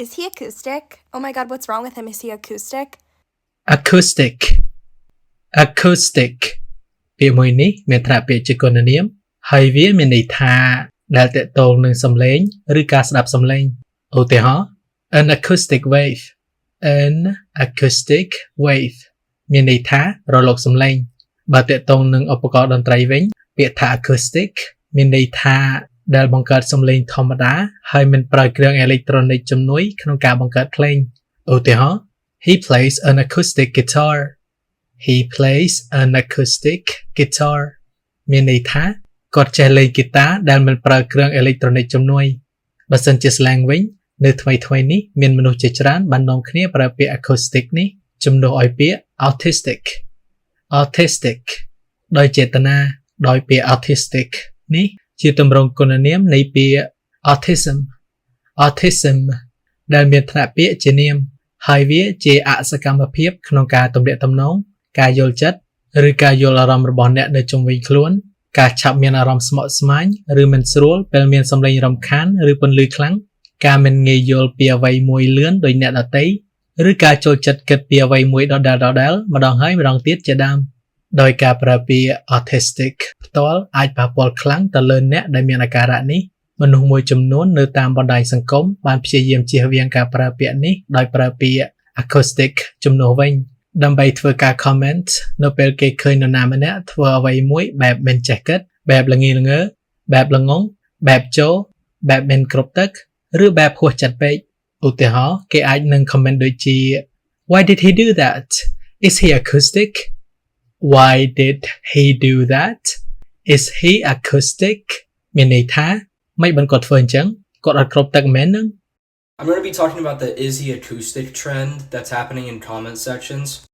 Is he acoustic? Oh my god, what's wrong with him? Is he acoustic? acoustic acoustic ពាក្យមួយនេះមានថ្នាក់ពាក្យជាគុណនាមហើយវាមានន័យថាដែលទាក់ទងនឹងសំឡេងឬការស្ដាប់សំឡេងឧទាហរណ៍ an acoustic wave an acoustic wave មានន័យថារលកសំឡេងបើទាក់ទងនឹងឧបករណ៍តន្ត្រីវិញពាក្យថា acoustic មានន័យថាដែលបង្កើតសំឡេងធម្មតាហើយមិនប្រើគ្រឿងអេឡិចត្រូនិកជំនួយក្នុងការបង្កើតភ្លេងឧទាហរណ៍ he plays an acoustic guitar he plays an acoustic guitar មានន័យថាគាត់ចេះលេងហ្គីតាដែលមិនប្រើគ្រឿងអេឡិចត្រូនិកជំនួយបើសិនជា slang វិញនៅថ្មីៗនេះមានមនុស្សជាច្រើនបាននាំគ្នាប្រើពាក្យ acoustic នេះជំនួសឲ្យពាក្យ autistic autistic ដោយចេតនាដោយពាក្យ autistic នេះជាទម្រង់គុណនាមនៃពាក្យ autism autism ដែលមានថ្នាក់ពាក្យជានាមហើយវាជាអសកម្មភាពក្នុងការទំនាក់ទំនងការយល់ចិត្តឬការយល់អារម្មណ៍របស់អ្នកនៅជុំវិញខ្លួនការឆាប់មានអារម្មណ៍ស្មុគស្មាញឬមិនស្រួលពេលមានសំឡេងរំខានឬពន្លឺខ្លាំងការមិនងាយយល់ពីអ្វីមួយលឿនដោយអ្នកដទៃឬការចូលចិត្តគិតពីអ្វីមួយដដែលៗម្ដងហើយម្ដងទៀតជាដើមដោយការប្រើពាក្យ autistic ផ្ទាល់អាចប៉ះពាល់ខ្លាំងទៅលើអ្នកដែលមានអាការៈនេះមនុស្សមួយចំនួននៅតាមបណ្ដាញសង្គមបានព្យាយាមជៀសវាងការប្រើពាក្យនេះដោយប្រើពាក្យ acoustic ជំនួសវិញដើម្បីធ្វើការ comment នៅពេលគេឃើញនរណាម្នាក់ធ្វើអ្វីមួយបែបមិនចេះគិតបែបល្ងីល្ងើបែបល្ងងបែបចូលបែបមិនគ្រប់ទឹកឬបែបហួសចិត្តពេកឧទាហរណ៍គេអាចនឹង comment ដូចជា why did he do that is he acoustic why did he do that is he acoustic មានន័យថាមិនបានគាត់ធ្វើអញ្ចឹងគាត់អត់គ្រប់ទឹកមែននឹងI'm going to be talking about the is he acoustic trend that's happening in comment sections.